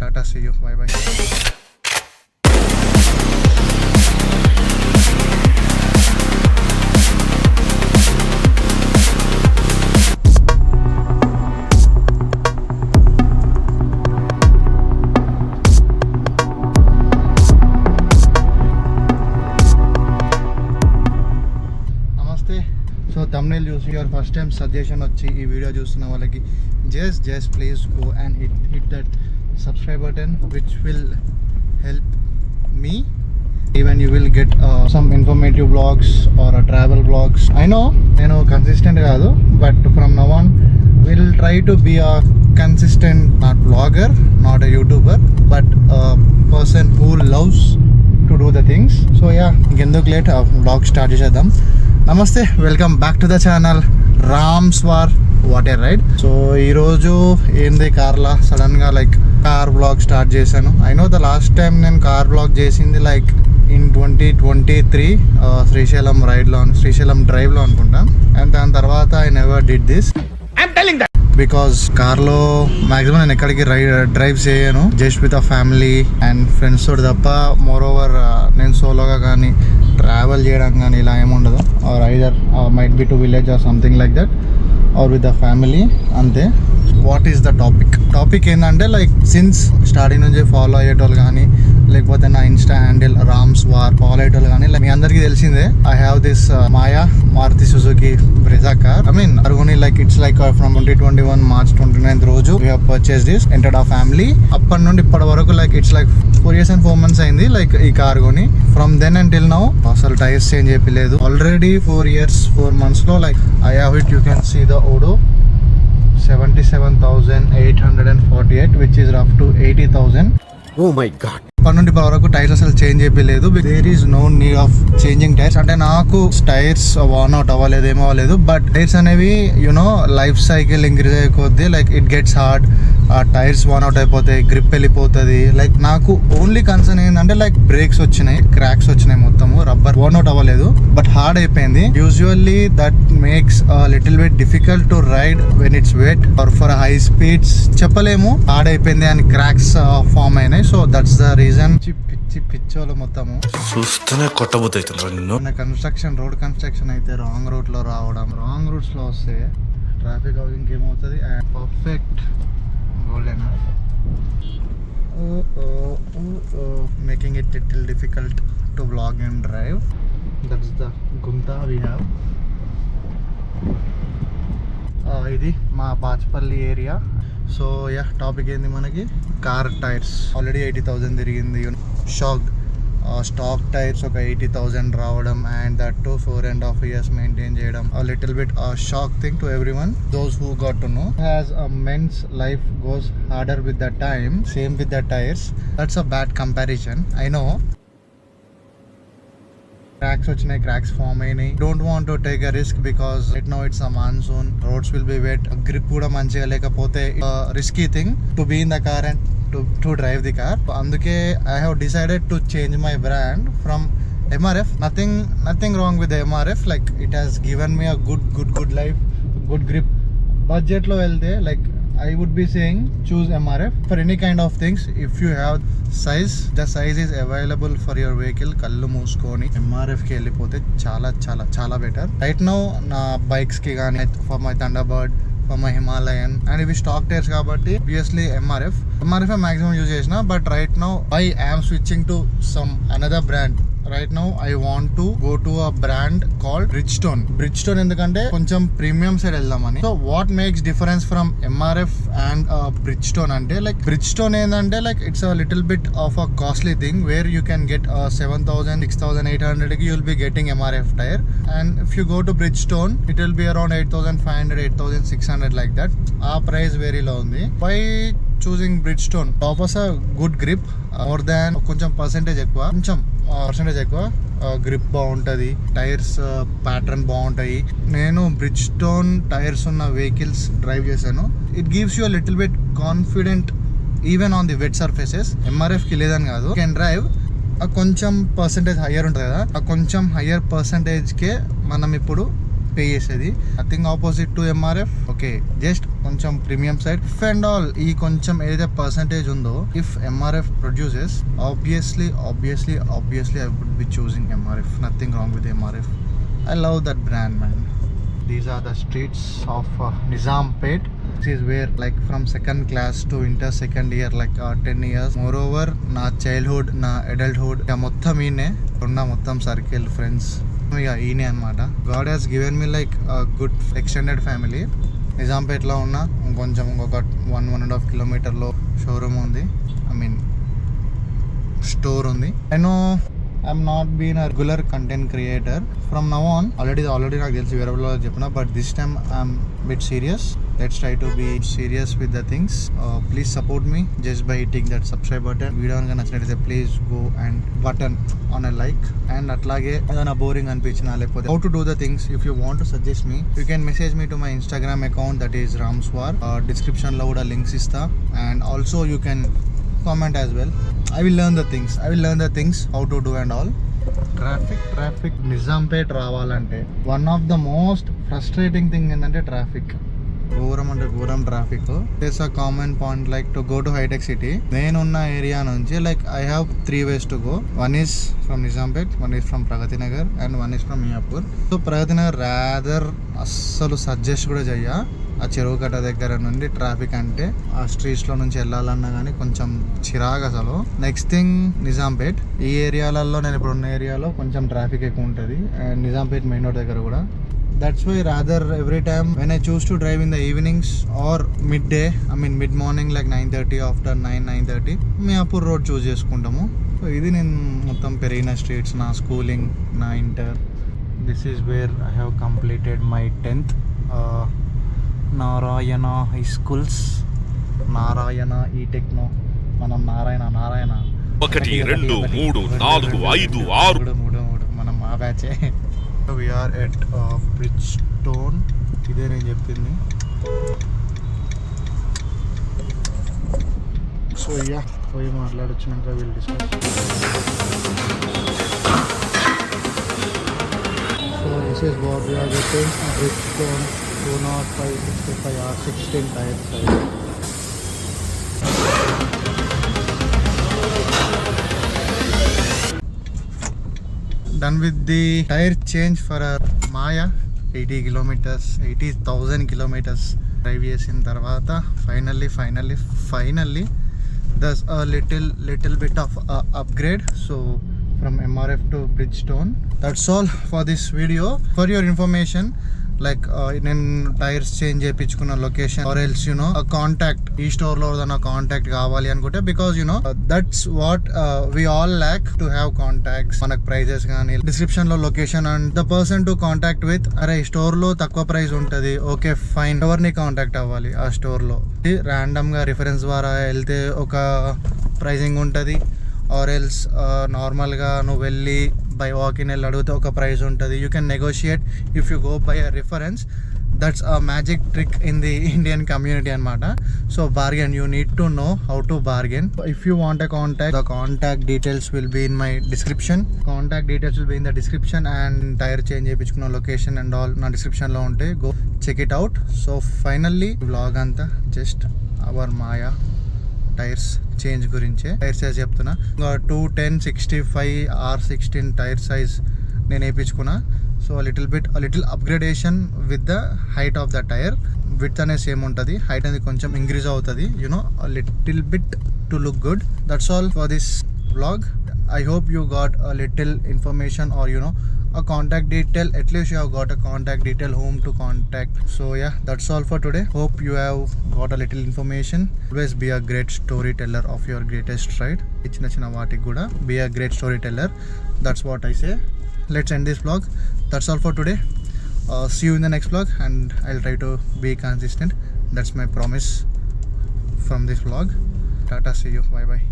Tata, see you, bye bye. So thumbnail చూసి your first time suggestion వచ్చి ఈ video చూస్తున్న వాళ్ళకి just please go and hit that subscribe button which will help me. Even you will get some informative vlogs or travel vlogs. I know నేను consistent కాదు, but from now on will try to be a consistent, not vlogger, not a youtuber, but person who loves to do the things. So yeah, ఇంకెందుకు late vlog start చేసేద్దాం. నమస్తే, welcome back to the channel రామ్స్ వార్ వాటర్ రైడ్. So ఈరోజు ఏంది కార్లా సడన్గా కార్ బ్లాగ్ స్టార్ట్ చేశాను. I know the last time నేను కార్ బ్లాగ్ చేసింది ఇన్ 2023 శ్రీశైలం డ్రైవ్లో అనుకుంటా. అండ్ దాని తర్వాత I never did this because కార్లో మ్యాక్సిమం నేను ఎక్కడికి డ్రైవ్ చేయను, just with a family and friends తోటి తప్ప. మోర్ ఓవర్ నేను సోలోగా కానీ ట్రావెల్ చేయడం కానీ ఇలా ఏముండదు. Or either might be to village or something like that, or with the family, అంతే. వాట్ ఈస్ ద టాపిక్ ఏంటంటే సిన్స్ స్టార్టింగ్ నుంచి ఫాలో అయ్యేటోళ్ళు కానీ, లేకపోతే నా insta handle Ramswar follow అయ్యేటోళ్ళు కానీ, మీ అందరికీ తెలిసిందే I have this Maruti Suzuki Brezza car. I mean అర్గోని ఇట్స్ ఫ్రమ్ 2021 March 29th రోజు we have purchase this, entered ఆ ఫ్యామిలీ. అప్పటి నుండి ఇప్పటి వరకు ఇట్స్ 4 years and 4 months అయింది ఈ కార్ కొని. ఫ్రమ్ దెన్ అంటిల్ నౌ అసలు టైర్స్ చేంజ్ చేయలేదు. ఆల్రెడీ 4 years 4 months లో I have it, you can see the odo 77,848 which is up to 80,000. Oh my god. అప్పటి నుండి ఇప్పటి వరకు టైర్స్ అసలు చేంజ్ చేయలేదు. There is no need of changing tyres. అంటే నాకు టైర్స్ వార్న్ అవుట్ అవ్వలేదు, ఏమవ్వలేదు. బట్ టైర్స్ అనేవి యునో లైఫ్ సైకిల్ ఇంక్రీజ్ అయ్యే కొద్దీ ఇట్ గెట్స్ హార్డ్. ఆ టైర్స్ వార్న్ అవుట్ అయిపోతాయి, గ్రిప్ వెళ్ళిపోతుంది. నాకు ఓన్లీ కన్సర్న్ ఏంటంటే బ్రేక్స్ వచ్చినాయి, క్రాక్స్ వచ్చినాయి, మొత్తము రబ్బర్ వార్న్ అవుట్ అవ్వలేదు, బట్ హార్డ్ అయిపోయింది. Usually that makes little bit difficult to ride when it's wet or for high speeds. చెప్పలేము, హార్డ్ అయిపోయింది అండ్ క్రాక్స్ ఫామ్ అయినాయి. So that's the reason. పిచ్చోలు మొత్తము చూస్తూనే కొట్టబోతాయి. రోడ్ కన్స్ట్రక్షన్ అయితే రాంగ్ రూట్ లో రావడం, రాంగ్ రూట్స్ లో వస్తే ట్రాఫిక్ హౌసింగ్ ఏమవుతుంది. And perfect golden making it little difficult to blog and drive. That's the గుంతా వీ హ్యావ్. ఇది మా Bachupally area. So yeah, topic ఏంది మనకి కార్ టైర్స్. ఆల్రెడీ 80,000 తిరిగింది. స్టాక్ టైర్స్ ఒక 80,000 రావడం, and that to 4.5 years maintain చేయడం. Little bit shock thing to everyone those who got to know. As a men's life goes harder with the time, same with the tyres. That's a bad comparison, I know. Cracks వచ్చినాయి, cracks form అయినాయి. Don't want to take a risk because right now it's a monsoon, roads will be wet, grip కూడా మంచిగా లేకపోతే risky thing to be in the car and to drive the car. అందుకే I have decided to change my brand from MRF. Nothing wrong with the MRF. It has given me a good life, good grip. Budget lo velte I would be saying choose MRF for any kind of things. If you have size, the size is available for your vehicle. Kallu mooskoni MRF ki ellipothe చాలా better. Right now na bikes ki gaani, for my Thunderbird, for my Himalayan, and ivi stock tires kabatti obviously MRF maximum use chesina. But right now I am switching to some another brand. Right now I want to go to a brand called Bridgestone ఎందుకంటే కొంచెం premium side వెళ్దామని. So what makes difference from MRF and Bridgestone అంటే Bridgestone ఏంటంటే it's a little bit of a costly thing where you can get 7,000 6,800 కి you'll be getting MRF tire, and if you go to Bridgestone it will be around 8,500 8,600 like that. ఆ price వేరీలో ఉంది. Why choosing Bridgestone? Offers a good grip, more than కొంచెం percentage ఎక్కువ grip బాగుంటుంది, tyres pattern బాగుంటాయి. నేను Bridgestone tyres ఉన్న vehicles drive చేశాను. It gives you a little bit confident even on the wet surfaces. MRFకి లేదని కాదు, కెన్ డ్రైవ్. కొంచెం పర్సెంటేజ్ హయ్యర్ ఉంటుంది కదా, ఆ కొంచెం హయ్యర్ పర్సెంటేజ్కే మనం ఇప్పుడు పే చేసేది. Nothing opposite to MRF. Okay, just కొంచెం premium side. If and all ఈ కొంచెం ఏదైతే పర్సంటేజ్ ఉందో, if MRF produces, obviously I would be choosing MRF. Nothing wrong with MRF. I love that brand, man. These are the streets of Nizampet. This is where, like, from second class to inter second year, like 10 years. Moreover, na childhood, na adulthood, మొత్తం ఈయనే ఉన్న మొత్తం circle, friends ఇక ఈయనే అనమాట. God has given me like good extended family. నిజాంపేట్లో ఉన్న కొంచెం ఇంకొక 1.5 కిలోమీటర్లో షోరూమ్ ఉంది, ఐ మీన్ స్టోర్ ఉంది. I'm not being a regular content creator. From now on, already నాకు తెలిసి వేరే వాళ్ళు చెప్పిన, but this time I'm bit serious. Let's try to be serious with the things. Please support me just by hitting that subscribe button. Video కనుక నచ్చినట్లయితే please go and button on a like. And అట్లాగే ఏదైనా boring అనిపించినా లేకపోతే how to do the things, if you want to suggest me, you can message me to my Instagram account, that is Ramswar. డిస్క్రిప్షన్లో కూడా links ఇస్తా. And also you can comment as well. I will learn the things how to do and all. Traffic Nizampet రావాలంటే one of the most frustrating thing ఏంటంటే traffic. ఘోరం traffic. It's a common point like to go to Hitech city. నేనున్న area నుంచి like I have 3 ways to go. One is from Nizampet, one is from Pragathi Nagar and one is from Miyapur. So Pragathi Nagar rather అస్సలు suggest కూడా చెయ్య. ఆ చెరువు కట్ట దగ్గర నుండి ట్రాఫిక్ అంటే ఆ స్ట్రీట్స్లో నుంచి వెళ్ళాలన్నా కానీ కొంచెం చిరాకు అసలు. Next thing Nizampet. ఈ ఏరియాలలో, నేను ఇప్పుడు ఉన్న ఏరియాలో కొంచెం ట్రాఫిక్ ఎక్కువ ఉంటుంది, అండ్ నిజాంపేట్ మెయిన్ రోడ్ దగ్గర కూడా. That's why rather every time when I choose to drive in the evenings or midday, I mean mid morning like 9:30, after 9:30 Miyapur road చూస్ చేసుకుంటాము. సో ఇది నేను మొత్తం పెరిగిన స్ట్రీట్స్, నా స్కూలింగ్, నా inter. This is where I have completed my 10th. Narayana high schools, Narayana ఈ techno, మనం నారాయణ 1 2 3 4 5 6 మనం ఆ బ్యాచే. We are at Bridgestone. ఇదే నేను చెప్పింది. సో యా పోయి మాట్లాడొచ్చినాక వీళ్ళు discuss. So this is what we are getting. Bridgestone 205/65 R16 tyre size. Done with the tire change for a Maya. 80,000 kilometers drive చేసిన తర్వాత finally there's a little bit of upgrade. So from MRF to Bridgestone. That's all for this video. For your information, like నేను tyres change చేయించుకున్న location or else contact, ఈ store లో నా contact కావాలి అనుకుంటే, because that's what we all lack to have contacts. మనకు prices కానీ description లో location and the person to contact with. అరే ఈ స్టోర్ లో తక్కువ ప్రైస్ ఉంటది, ఓకే ఫైన్, ఎవరిని కాంటాక్ట్ అవ్వాలి ఆ స్టోర్ లో. ర్యాండమ్ గా రిఫరెన్స్ ద్వారా వెళ్తే ఒక ప్రైజింగ్ ఉంటుంది, ఆర్ ఎల్స్ నార్మల్గా నువ్వు వెళ్ళి బై వాకిన్ వెళ్ళి అడిగితే ఒక ప్రైస్ ఉంటుంది. You can negotiate if you go by a reference. That's a magic trick in the Indian community అనమాట. So bargain, you need to know how to bargain. If you want a contact, the contact details will be in my description. And tyre change చేయించుకున్న location and all నా డిస్క్రిప్షన్లో ఉంటాయి. Go check it out. So finally vlog అంతా just our మాయా tyres change గురించే. Tyre size చెప్తున్నా, 210/65 R16 tyre size నేను వేయించుకున్నా. So little upgradation with the height of the tyre. Width అనేది సేమ్ ఉంటుంది, హైట్ అనేది కొంచెం ఇంక్రీజ్ అవుతుంది, little bit to look good. That's all for this vlog. I hope you got a little information or a contact detail. At least you have got a contact detail whom to contact. So yeah, that's all for today. Hope you have got a little information. Always be a great storyteller of your greatest ride. Ichina vaatiki kuda be a great storyteller. That's what I say. Let's end this vlog. That's all for today. See you in the next vlog, and I'll try to be consistent. That's my promise from this vlog. Tata, see you, bye bye.